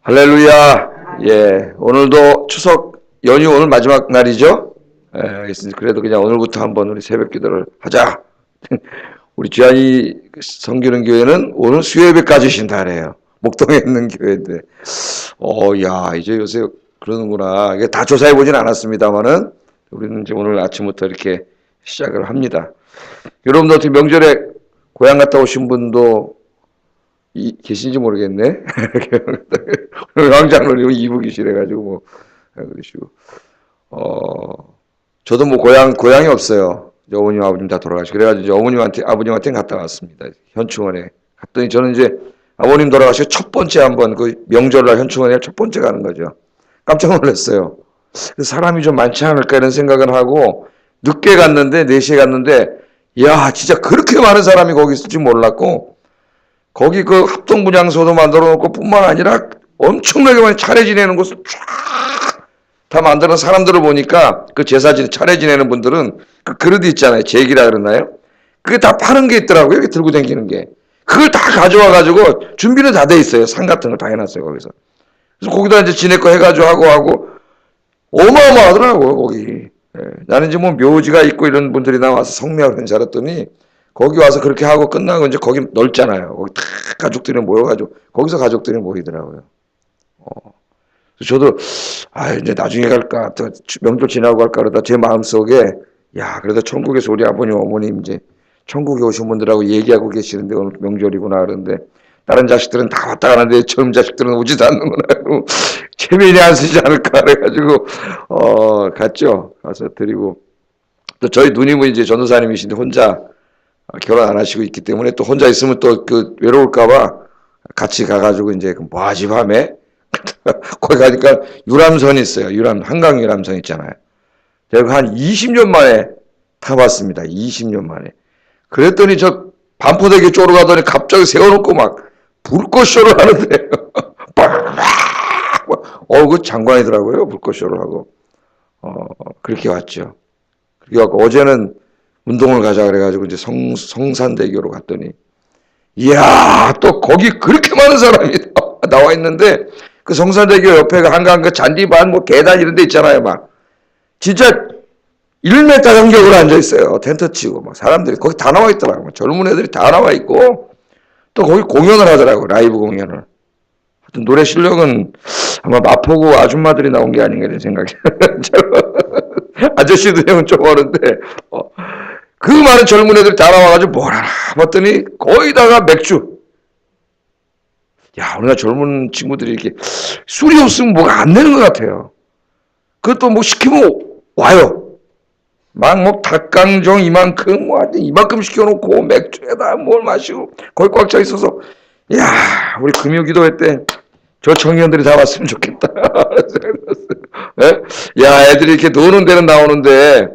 할렐루야. 예, 오늘도 추석 연휴 오늘 마지막 날이죠. 예, 그래도 그냥 오늘부터 한번 우리 새벽 기도를 하자. 우리 주한이 섬기는 교회는 오늘 수요예배까지 쉰다래요. 목동에 있는 교회인데, 야, 이제 요새 그러는구나. 이게 다 조사해 보진 않았습니다만은 우리는 이제 오늘 아침부터 이렇게 시작을 합니다. 여러분도 어떻게 명절에 고향 갔다 오신 분도 계신지 모르겠네. 왕장로님 이북이시래가지고 뭐 그러시고 저도 뭐 고향이 없어요. 어머님 아버님 다 돌아가시고 그래가지고 이제 어머님한테 아버님한테 갔다 왔습니다. 현충원에 갔더니 저는 이제 아버님 돌아가시고 첫 번째 한번 그 명절날 현충원에 첫 번째 가는 거죠. 깜짝 놀랐어요. 사람이 좀 많지 않을까 이런 생각을 하고 늦게 갔는데 4시에 갔는데 야 진짜 그렇게 많은 사람이 거기 있을 줄 몰랐고 거기 그 합동분향소도 만들어 놓고 뿐만 아니라 엄청나게 많이 차례 지내는 곳을 쫙 다 만드는 사람들을 보니까 그 차례 지내는 분들은 그 그릇 있잖아요. 제기라 그러나요? 그게 다 파는 게 있더라고요. 이렇게 들고 다니는 게. 그걸 다 가져와가지고 준비는 다 돼 있어요. 상 같은 거 다 해놨어요. 거기서. 그래서 거기다 이제 지낼 거 해가지고 하고 어마어마하더라고요. 거기. 예. 나는 이제 뭐 묘지가 있고 이런 분들이 나와서 성묘하는 줄 알았더니 거기 와서 그렇게 하고 끝나고 이제 거기 넓잖아요. 거기 다 가족들이 모여가지고 거기서 가족들이 모이더라고요. 저도 이제 나중에 갈까 또 명절 지나고 갈까 그러다 제 마음속에 야 그래도 천국에서 우리 아버님 어머님 이제 천국에 오신 분들하고 얘기하고 계시는데 오늘 명절이구나 그러는데 다른 자식들은 다 왔다 가는데 젊은 자식들은 오지도 않는구나 하고 체면이 안 쓰지 않을까 그래가지고 갔죠. 가서 드리고 또 저희 누님은 이제 전도사님이신데 혼자 결혼 안 하시고 있기 때문에 또 혼자 있으면 또 그 외로울까봐 같이 가가지고 이제 뭐하지 밤에 거기 가니까 유람선이 있어요. 한강 유람선 있잖아요. 제가 한 20년 만에 타봤습니다. 20년 만에. 그랬더니 저 반포대교 쪽으로 가더니 갑자기 세워놓고 막 불꽃쇼를 하는데 그 장관이더라고요. 불꽃쇼를 하고 그렇게 왔죠. 그렇게 왔고 어제는 운동을 가자 그래가지고 이제 성산대교로 갔더니 이야 또 거기 그렇게 많은 사람이 나와 있는데 그 성산대교 옆에가 한강 그 잔디반 뭐 계단 이런 데 있잖아요. 막 진짜 1m 간격으로 앉아 있어요. 텐트 치고 막 사람들이 거기 다 나와 있더라고요. 젊은 애들이 다 나와 있고 또 거기 공연을 하더라고요. 라이브 공연을. 하여튼 노래 실력은 아마 마포구 아줌마들이 나온 게 아닌가 이런 생각이 아저씨도 형은 좀 어른데 그 많은 젊은 애들 다 나와가지고 뭘 하나 봤더니 거기다가 맥주. 야, 우리나라 젊은 친구들이 이렇게 술이 없으면 뭐가 안 되는 것 같아요. 그것도 뭐 시키면 와요. 막 뭐 닭강정 이만큼 이만큼 시켜놓고 맥주에다 뭘 마시고 거기 꽉 차 있어서 야, 우리 금요기도회 때 저 청년들이 다 왔으면 좋겠다. 야, 애들이 이렇게 노는 데는 나오는데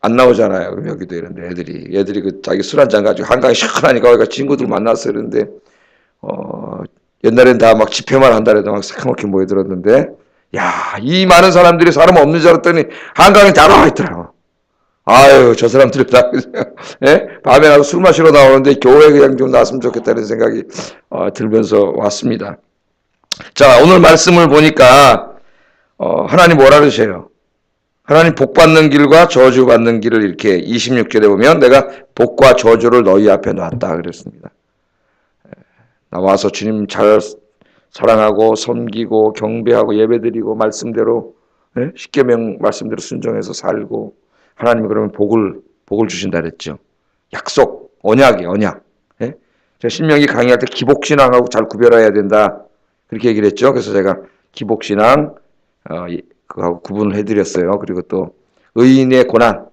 안 나오잖아요. 금요기도 이런데 애들이 그 자기 술 한잔 가지고 한강에 시원하니까 거기가 친구들 만났어 이러는데 옛날엔 다 막 집회만 한다 해도 막 새카맣게 모여들었는데 야, 이 많은 사람들이 사람 없는 줄 알았더니 한강에 다 나와 있더라고. 아유, 저 사람들이 다 예? 밤에 나서 술 마시러 나오는데 교회 그냥 좀 나왔으면 좋겠다는 생각이 들면서 왔습니다. 자, 오늘 말씀을 보니까 하나님 뭐라 그러세요? 하나님 복 받는 길과 저주 받는 길을 이렇게 26절에 보면 내가 복과 저주를 너희 앞에 놨다 그랬습니다. 나와서 주님 잘 사랑하고 섬기고 경배하고 예배드리고 말씀대로 십계명 말씀대로 순종해서 살고 하나님이 그러면 복을 주신다 그랬죠. 약속, 언약. 제가 신명기 강의할 때 기복신앙하고 잘 구별해야 된다 그렇게 얘기를 했죠. 그래서 제가 기복신앙 그거하고 구분을 해드렸어요. 그리고 또 의인의 고난,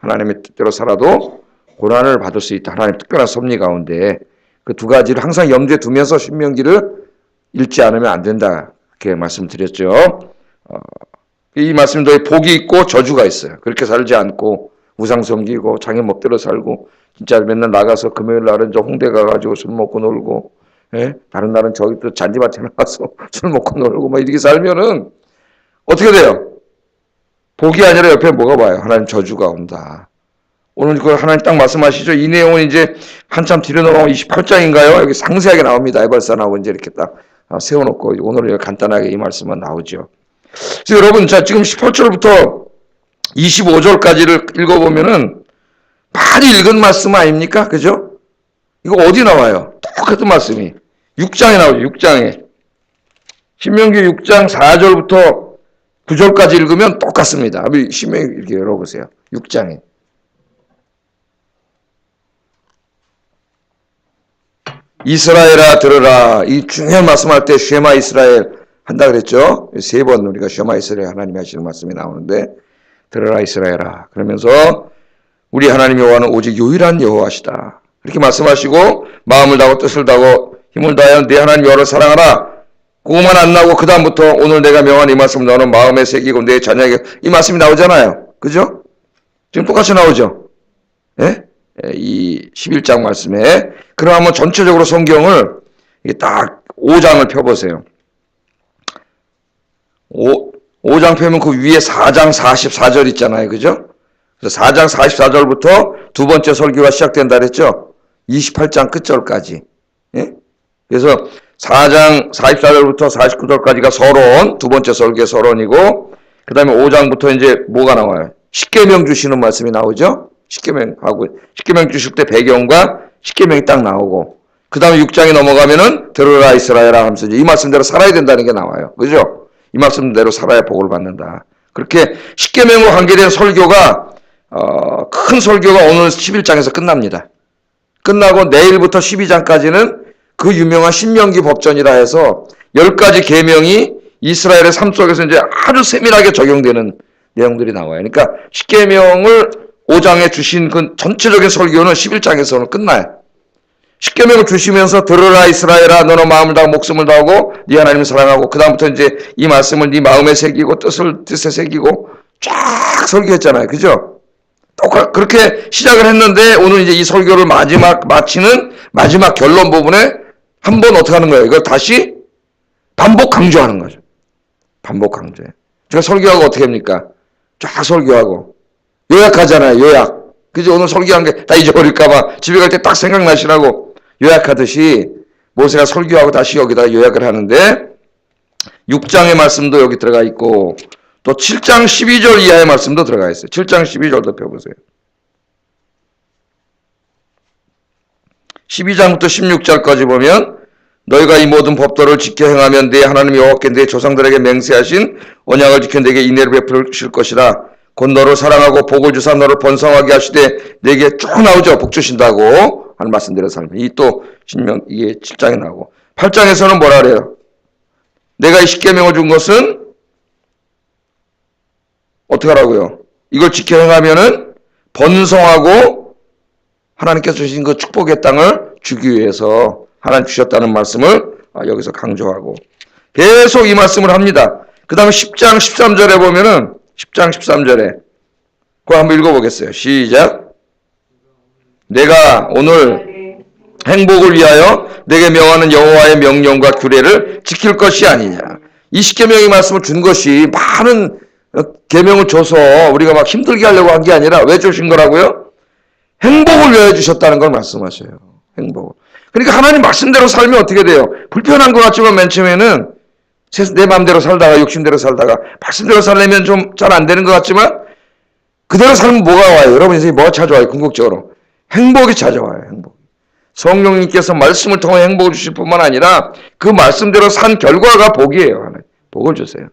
하나님의 뜻대로 살아도 고난을 받을 수 있다. 하나님 특별한 섭리 가운데 그 두 가지를 항상 염두에 두면서 신명기를 읽지 않으면 안 된다. 이렇게 말씀드렸죠. 이 말씀도 복이 있고 저주가 있어요. 그렇게 살지 않고 우상 섬기고 자기 멋대로 살고 진짜 맨날 나가서 금요일 날은 저 홍대 가가지고 술 먹고 놀고 다른 날은 저기 또 잔디밭에 나가서 술 먹고 놀고 막 이렇게 살면은 어떻게 돼요? 복이 아니라 옆에 뭐가 와요? 하나님 저주가 온다. 오늘 그 하나님 딱 말씀하시죠. 이 내용은 이제 한참 뒤로 넘어가면 28장인가요? 여기 상세하게 나옵니다. 에발사 나오고 이제 이렇게 딱 세워놓고 오늘 간단하게 이 말씀만 나오죠. 그래서 여러분, 자, 지금 18절부터 25절까지를 읽어보면은 많이 읽은 말씀 아닙니까? 그죠? 이거 어디 나와요? 똑같은 말씀이. 6장에 나오죠, 6장에. 신명기 6장 4절부터 9절까지 읽으면 똑같습니다. 신명기 이렇게 열어보세요. 6장에. 이스라엘아 들으라. 이 중요한 말씀할 때 쉐마 이스라엘 한다 그랬죠. 3번 우리가 쉐마 이스라엘 하나님이 하시는 말씀이 나오는데 들으라 이스라엘아. 그러면서 우리 하나님 여호와는 오직 유일한 여호와시다. 이렇게 말씀하시고 마음을 다하고 뜻을 다하고 힘을 다하여 내 하나님 여호와를 사랑하라. 그것만 안 나오고 그 다음부터 오늘 내가 명한 이 말씀 너는 마음에 새기고 내 자녀에게 이 말씀이 나오잖아요. 그죠? 지금 똑같이 나오죠. 예? 이 11장 말씀에. 그럼 한번 전체적으로 성경을 딱 5장을 펴보세요. 5장 펴면 그 위에 4장 44절 있잖아요. 그죠? 그래서 4장 44절부터 두 번째 설교가 시작된다 그랬죠? 28장 끝절까지. 예? 그래서 4장 44절부터 49절까지가 서론, 두 번째 설교의 서론이고, 그 다음에 5장부터 이제 뭐가 나와요? 십계명 주시는 말씀이 나오죠? 십계명 주실 때 배경과 십계명이 딱 나오고, 그 다음에 6장에 넘어가면은 들으라 이스라엘아 하면서 이 말씀대로 살아야 된다는 게 나와요. 그죠? 이 말씀대로 살아야 복을 받는다. 그렇게 십계명과 관계된 설교가, 큰 설교가 오늘 11장에서 끝납니다. 끝나고 내일부터 12장까지는 그 유명한 신명기 법전이라 해서 10가지 계명이 이스라엘의 삶 속에서 이제 아주 세밀하게 적용되는 내용들이 나와요. 그러니까 십계명을 5장에 주신 그 전체적인 설교는 11장에서는 끝나요. 십계명을 주시면서 들으라 이스라엘아 너는 마음을 다하고 목숨을 다하고 네 하나님을 사랑하고 그 다음부터 이제 이 말씀을 네 마음에 새기고 뜻에 새기고 쫙 설교했잖아요. 그죠? 그렇게 시작을 했는데 오늘 이제 이 설교를 마치는 마지막 결론 부분에 한 번 어떻게 하는 거예요? 이걸 다시 반복 강조하는 거죠. 반복 강조해. 제가 설교하고 어떻게 합니까? 쫙 설교하고 요약하잖아요. 요약. 그죠? 오늘 설교한 게 다 잊어버릴까봐 집에 갈 때 딱 생각나시라고 요약하듯이 모세가 설교하고 다시 여기다 요약을 하는데 6장의 말씀도 여기 들어가 있고 또 7장 12절 이하의 말씀도 들어가 있어요. 7장 12절도 펴보세요. 12장부터 16절까지 보면 너희가 이 모든 법도를 지켜 행하면 네 하나님 여호와께 네 조상들에게 맹세하신 언약을 지켜 내게 인애를 베푸실 것이라. 곧 너를 사랑하고 복을 주사 너를 번성하게 하시되 내게 쭉 나오죠. 복 주신다고 하는 말씀대로 살면 이 또 이게 7장에 나오고 8장에서는 뭐라 그래요? 내가 이 십계명을 준 것은 어떻게 하라고요? 이걸 지켜 행하면은 번성하고 하나님께서 주신 그 축복의 땅을 주기 위해서 하나님 주셨다는 말씀을 여기서 강조하고 계속 이 말씀을 합니다. 그 다음에 10장 13절에 보면은 10장 13절에 그거 한번 읽어보겠어요. 시작. 내가 오늘 행복을 위하여 내게 명하는 여호와의 명령과 규례를 지킬 것이 아니냐. 이 십계명의 말씀을 준 것이 많은 계명을 줘서 우리가 막 힘들게 하려고 한 게 아니라 왜 주신 거라고요? 행복을 위하여 주셨다는 걸 말씀하셔요. 행복을. 그러니까 하나님 말씀대로 살면 어떻게 돼요? 불편한 것 같지만 맨 처음에는 내 마음대로 살다가 욕심대로 살다가 말씀대로 살려면 좀 잘 안 되는 것 같지만 그대로 살면 뭐가 와요? 여러분 인생에 뭐가 찾아와요? 궁극적으로 행복이 찾아와요. 행복. 성령님께서 말씀을 통해 행복을 주실 뿐만 아니라 그 말씀대로 산 결과가 복이에요. 하나님 복을 주세요.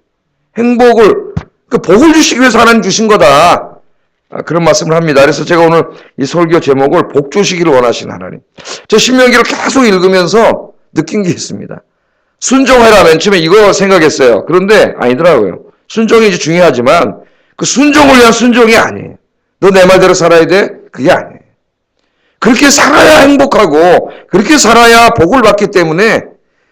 행복을 그 복을 주시기 위해서 하나님 주신 거다. 그런 말씀을 합니다. 그래서 제가 오늘 이 설교 제목을 복 주시기를 원하시는 하나님. 저 신명기를 계속 읽으면서 느낀 게 있습니다. 순종해라 맨 처음에 이거 생각했어요. 그런데 아니더라고요. 순종이 이제 중요하지만 그 순종을 위한 순종이 아니에요. 너 내 말대로 살아야 돼? 그게 아니에요. 그렇게 살아야 행복하고 그렇게 살아야 복을 받기 때문에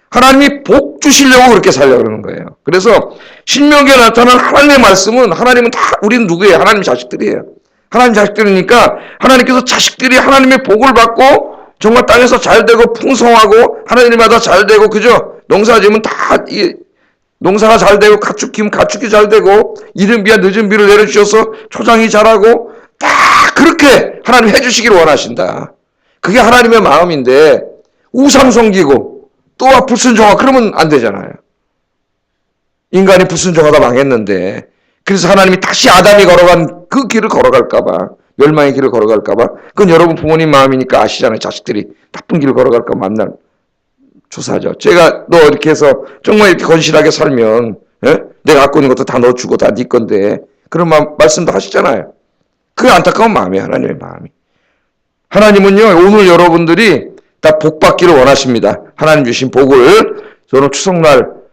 하나님이 복 주시려고 그렇게 살려고 그러는 거예요. 그래서 신명기에 나타난 하나님의 말씀은 하나님은 다 우리는 누구예요? 하나님 자식들이에요. 하나님 자식들이니까 하나님께서 자식들이 하나님의 복을 받고 정말 땅에서 잘 되고 풍성하고 하나님마다 잘 되고 그죠? 농사 지으면 다 농사가 잘 되고 가축 가축이 잘 되고 이른 비와 늦은 비를 내려주셔서 초장이 자라고 다 그렇게 하나님 해주시기를 원하신다. 그게 하나님의 마음인데 우상 섬기고 또 불순종하 그러면 안 되잖아요. 인간이 불순종하다 망했는데 그래서 하나님이 다시 아담이 걸어간 그 길을 걸어갈까봐 멸망의 길을 걸어갈까봐 그건 여러분 부모님 마음이니까 아시잖아요. 자식들이 나쁜 길을 걸어갈까 만날 조사하죠. 제가 너 이렇게 해서 정말 이렇게 건실하게 살면 내가 갖고 있는 것도 다 너 주고 다 네 건데 그런 말씀도 하시잖아요. 그 안타까운 마음이에요. 하나님의 마음이. 하나님은요 오늘 여러분들이 다 복 받기를 원하십니다. 하나님 주신 복을 저는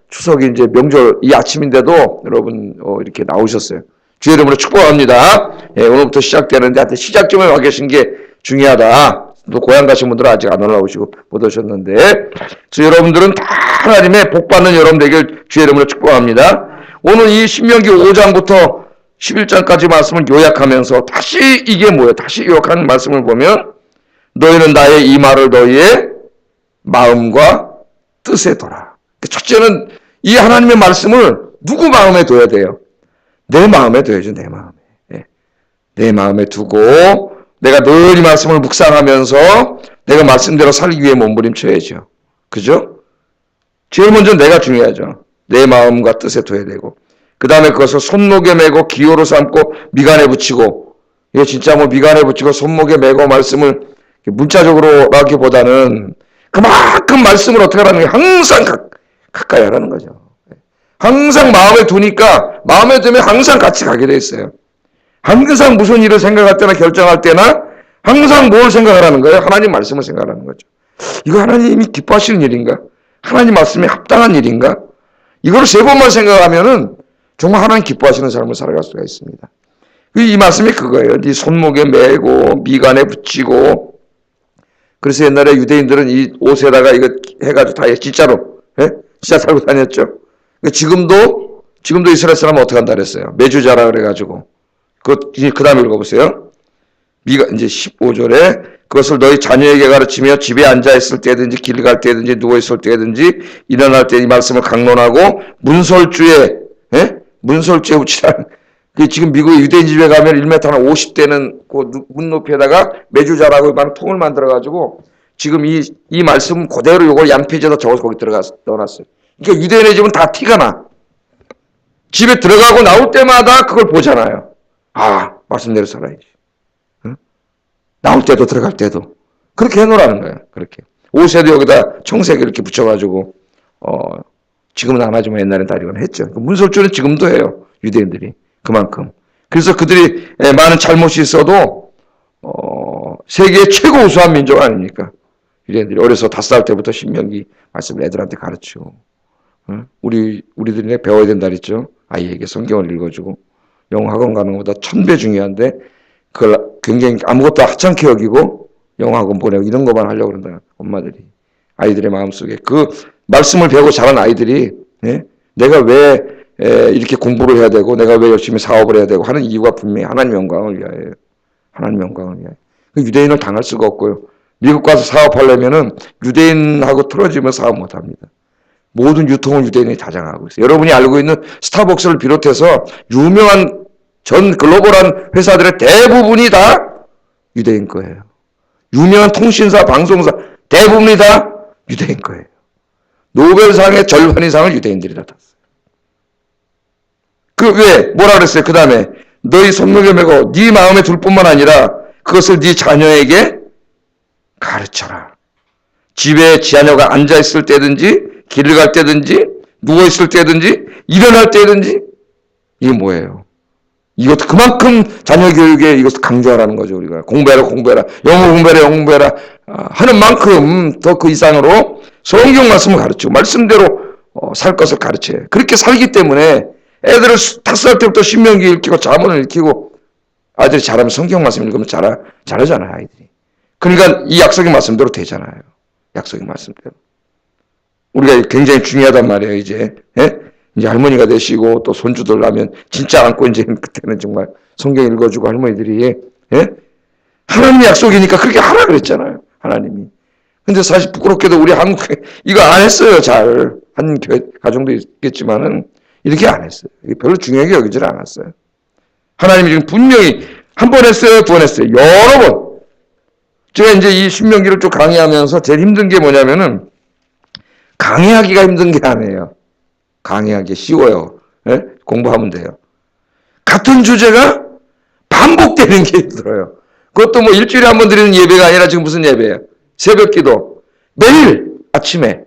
추석이 이제 명절 이 아침인데도 여러분 이렇게 나오셨어요. 주의 이름으로 축복합니다. 예, 오늘부터 시작되는데 하여튼 시작점에 와 계신 게 중요하다. 또 고향 가신 분들은 아직 안 올라오시고 못 오셨는데 여러분들은 다 하나님의 복 받는 여러분 되길 주의 이름으로 축복합니다. 오늘 이 신명기 5장부터 11장까지 말씀을 요약하면서 다시 이게 뭐예요? 다시 요약하는 말씀을 보면 너희는 나의 이 말을 너희의 마음과 뜻에 둬라. 첫째는 이 하나님의 말씀을 누구 마음에 둬야 돼요? 내 마음에 둬야죠. 내 마음에. 내 마음에 두고 내가 늘 이 말씀을 묵상하면서 내가 말씀대로 살기 위해 몸부림쳐야죠. 그죠? 제일 먼저 내가 중요하죠. 내 마음과 뜻에 둬야 되고 그 다음에 그것을 손목에 메고 기호로 삼고 미간에 붙이고 이게 진짜 뭐 미간에 붙이고 손목에 메고 말씀을 문자적으로 하기보다는 그만큼 말씀을 어떻게 하라는 게 항상 가까이 하라는 거죠. 항상 마음에 두니까 마음에 두면 항상 같이 가게 돼 있어요. 항상 무슨 일을 생각할 때나 결정할 때나 항상 뭘 생각하라는 거예요? 하나님 말씀을 생각하라는 거죠. 이거 하나님이 기뻐하시는 일인가? 하나님 말씀에 합당한 일인가? 이걸 3번만 생각하면은 정말 하나님 기뻐하시는 삶을 살아갈 수가 있습니다. 이 말씀이 그거예요. 네 손목에 메고 미간에 붙이고 그래서 옛날에 유대인들은 이 옷에다가 이거 해가지고 다 진짜로 진짜 살고 다녔죠. 지금도 이스라엘 사람은 어떻게 한다 그랬어요? 매주자라 그래가지고 그 다음에 읽어보세요. 이제 15절에 그것을 너희 자녀에게 가르치며 집에 앉아있을 때든지 길 갈 때든지 누워있을 때든지 일어날 때 이 말씀을 강론하고 문설주에 붙이라. 지금 미국의 유대인 집에 가면 1m 한 50대는 그 문 높이에다가 매주자라고 많은 통을 만들어가지고 지금 이 말씀 그대로 이걸 양페이지에다 적어서 거기 넣어놨어요. 그러니까 유대인의 집은 다 티가 나. 집에 들어가고 나올 때마다 그걸 보잖아요. 아, 말씀대로 살아야지. 응? 나올 때도 들어갈 때도. 그렇게 해놓으라는 거예요. 그렇게. 옷에도 여기다 청색 이렇게 붙여가지고, 지금은 안 하지만 옛날엔 다 이건 했죠. 문설주는 지금도 해요. 유대인들이. 그만큼. 그래서 그들이 많은 잘못이 있어도, 세계의 최고 우수한 민족 아닙니까? 유대인들이 어려서 5살 때부터 신명기 말씀을 애들한테 가르치고, 응? 우리들이 배워야 된다 그랬죠. 아이에게 성경을 읽어주고. 영어 학원 가는 것보다 1000배 중요한데 그걸 굉장히 아무것도 하찮게 여기고 영어 학원 보내고 이런 것만 하려고 그런다. 엄마들이. 아이들의 마음속에 그 말씀을 배우고 자란 아이들이 내가 왜 이렇게 공부를 해야 되고 내가 왜 열심히 사업을 해야 되고 하는 이유가 분명히 하나님 영광을 위하여요. 하나님 영광을 위하여. 유대인을 당할 수가 없고요. 미국 가서 사업하려면은 유대인하고 틀어지면 사업 못합니다. 모든 유통은 유대인이 다장하고 있어요. 여러분이 알고 있는 스타벅스를 비롯해서 유명한 전 글로벌한 회사들의 대부분이 다 유대인 거예요. 유명한 통신사, 방송사 대부분이 다 유대인 거예요. 노벨상의 절반 이상을 유대인들이 다 탔어요. 왜? 뭐라 그랬어요? 그 다음에 너희 손목에 메고 네 마음에 둘 뿐만 아니라 그것을 네 자녀에게 가르쳐라. 집에 자녀가 앉아있을 때든지 길을 갈 때든지 누워있을 때든지 일어날 때든지 이게 뭐예요? 이것도 그만큼 자녀 교육에 이것을 강조하라는 거죠. 우리가 공부해라 영어 공부해라 하는 만큼 더 그 이상으로 성경 말씀을 가르치고 말씀대로 살 것을 가르쳐요. 그렇게 살기 때문에 애들을 5살 때부터 신명기 읽히고 자문을 읽히고 아이들이 잘하면 성경 말씀 읽으면 잘하잖아요. 아이들이. 그러니까 이 약속의 말씀대로 되잖아요. 약속의 말씀대로. 우리가 굉장히 중요하단 말이에요, 이제. 이제 할머니가 되시고, 또 손주들 나면, 진짜 안고, 이제, 그때는 정말 성경 읽어주고 할머니들이, 하나님의 약속이니까 그렇게 하라 그랬잖아요, 하나님이. 근데 사실 부끄럽게도 우리 한국에 이거 안 했어요, 잘. 한 가정도 있겠지만은, 이렇게 안 했어요. 별로 중요하게 여기지를 않았어요. 하나님이 지금 분명히, 한 번 했어요, 2번 했어요, 여러 번. 제가 이제 이 신명기를 쭉 강의하면서 제일 힘든 게 뭐냐면은, 강의하기가 힘든 게 아니에요. 강의하기 쉬워요. 예? 공부하면 돼요. 같은 주제가 반복되는 게 힘들어요. 그것도 뭐 일주일에 한 번 드리는 예배가 아니라 지금 무슨 예배예요? 새벽 기도. 매일 아침에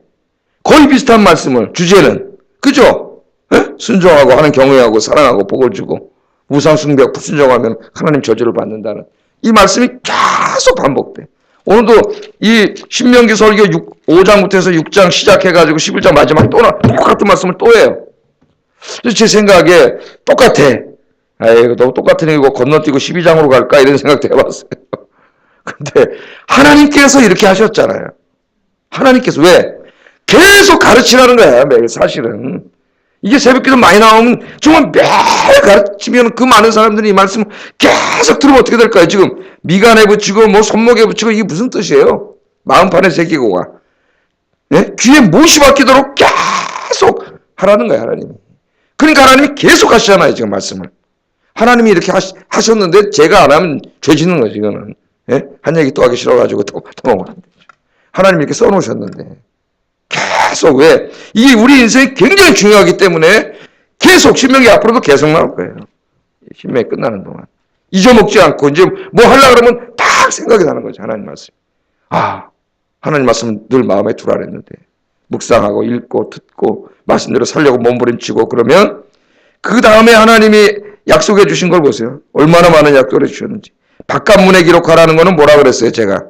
거의 비슷한 말씀을, 주제는, 그죠? 예? 순종하고 하는 경외하고 사랑하고 복을 주고 우상 숭배 불순종하면 하나님 저주를 받는다는 이 말씀이 계속 반복돼. 오늘도 이 신명기 설교 5장부터 해서 6장 시작해가지고 11장 마지막에 또 똑같은 말씀을 또 해요. 그래서 제 생각에 똑같아. 아이고, 너무 똑같은 얘기고 건너뛰고 12장으로 갈까? 이런 생각도 해봤어요. 근데 하나님께서 이렇게 하셨잖아요. 하나님께서 왜? 계속 가르치라는 거야, 매일 사실은. 이게 새벽기도 많이 나오면 정말 매일 가르치면 그 많은 사람들이 이 말씀을 계속 들으면 어떻게 될까요? 지금 미간에 붙이고 뭐 손목에 붙이고 이게 무슨 뜻이에요? 마음판에 새기고가. 네? 귀에 못이 박히도록 계속 하라는 거야, 하나님이. 그러니까 하나님이 계속 하시잖아요, 지금 말씀을. 하나님이 이렇게 하셨는데 제가 안 하면 죄 짓는 거지, 이거는. 예? 한 얘기 또 하기 싫어가지고 도망을 안 되죠. 하나님이 이렇게 써놓으셨는데. 계속 왜? 이게 우리 인생이 굉장히 중요하기 때문에 계속 신명기 앞으로도 계속 나올 거예요. 신명기 끝나는 동안. 잊어먹지 않고 이제 뭐 하려고 그러면 딱 생각이 나는 거죠. 하나님 말씀. 아, 하나님 말씀 늘 마음에 두라 그랬는데 묵상하고 읽고 듣고 말씀대로 살려고 몸부림치고 그러면 그 다음에 하나님이 약속해 주신 걸 보세요. 얼마나 많은 약속을 해주셨는지. 바깥문에 기록하라는 거는 뭐라 그랬어요, 제가?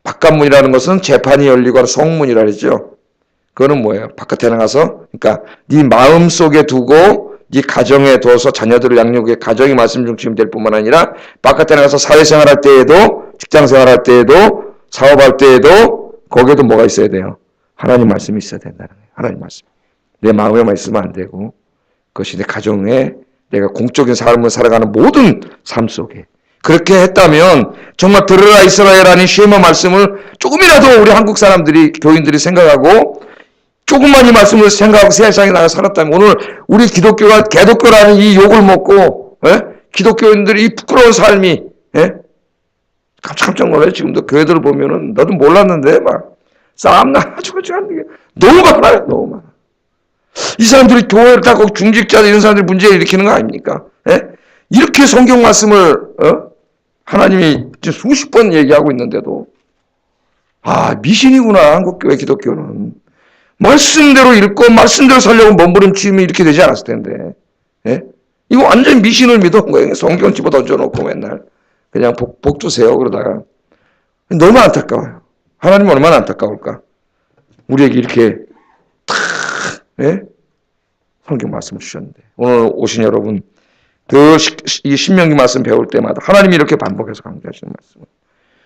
바깥문이라는 것은 재판이 열리고 하는 성문이라 그랬죠. 그거는 뭐예요? 바깥에 나가서, 그러니까 네 마음 속에 두고 네 가정에 둬서 자녀들을 양육해 가정이 말씀 중심이 될 뿐만 아니라 바깥에 나가서 사회생활할 때에도 직장생활할 때에도 사업할 때에도 거기에도 뭐가 있어야 돼요? 하나님 말씀이 있어야 된다는 거예요. 하나님 말씀. 내 마음에만 있으면 안 되고 그것이 내 가정에 내가 공적인 삶을 살아가는 모든 삶 속에 그렇게 했다면 정말 들으라 이스라엘 아닌 쉐마 말씀을 조금이라도 우리 한국 사람들이 교인들이 생각하고 조금만 이 말씀을 생각하고 세상에 나가 살았다면 오늘 우리 기독교가 개독교라는 이 욕을 먹고 기독교인들이 이 부끄러운 삶이 깜짝 놀라요. 지금도 교회들을 보면은 나도 몰랐는데 막 싸움나 너무 많아요. 너무 많아. 이 사람들이 교회를 타고 중직자들 이런 사람들이 문제를 일으키는 거 아닙니까? 이렇게 성경 말씀을 하나님이 수십 번 얘기하고 있는데도 미신이구나 한국교회 기독교는. 말씀대로 읽고 말씀대로 살려고 몸부림치면 이렇게 되지 않았을 텐데. 이거 완전히 미신을 믿어온 거예요. 성경 집어 던져놓고 맨날 그냥 복 주세요 그러다가. 너무 안타까워요. 하나님은 얼마나 안타까울까. 우리에게 이렇게 성경 말씀을 주셨는데 오늘 오신 여러분 이 신명기 말씀 배울 때마다 하나님이 이렇게 반복해서 강조하시는 말씀을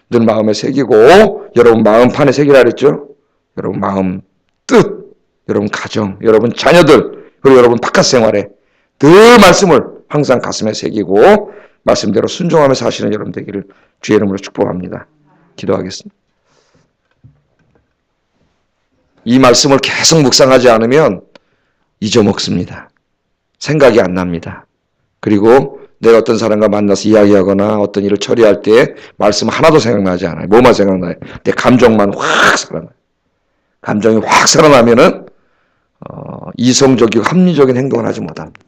늘 마음에 새기고 여러분 마음판에 새기라 그랬죠. 여러분 마음 뜻, 여러분 가정, 여러분 자녀들 그리고 여러분 바깥 생활에 늘 말씀을 항상 가슴에 새기고 말씀대로 순종하며 사시는 여러분 되기를 주의 이름으로 축복합니다. 기도하겠습니다. 이 말씀을 계속 묵상하지 않으면 잊어먹습니다. 생각이 안 납니다. 그리고 내가 어떤 사람과 만나서 이야기하거나 어떤 일을 처리할 때 말씀 하나도 생각나지 않아요. 뭐만 생각나요? 내 감정만 확 살아나요. 감정이 확 살아나면은 이성적이고 합리적인 행동을 하지 못합니다.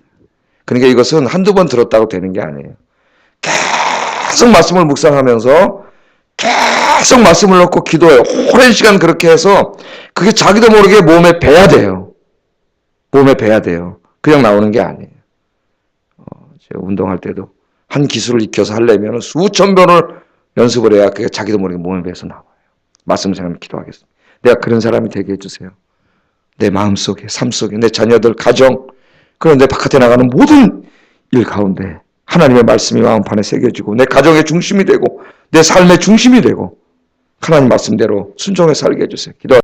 그러니까 이것은 한두 번 들었다고 되는 게 아니에요. 계속 말씀을 묵상하면서 계속 말씀을 넣고 기도해요. 오랜 시간 그렇게 해서 그게 자기도 모르게 몸에 배야 돼요. 몸에 배야 돼요. 그냥 나오는 게 아니에요. 제가 운동할 때도 한 기술을 익혀서 하려면 수천 번을 연습을 해야 그게 자기도 모르게 몸에 배서 나와요. 말씀 생각하면 기도하겠습니다. 내가 그런 사람이 되게 해주세요. 내 마음속에, 삶 속에, 내 자녀들, 가정, 그리고 내 바깥에 나가는 모든 일 가운데 하나님의 말씀이 마음판에 새겨지고 내 가정의 중심이 되고 내 삶의 중심이 되고 하나님 말씀대로 순종해 살게 해주세요. 기도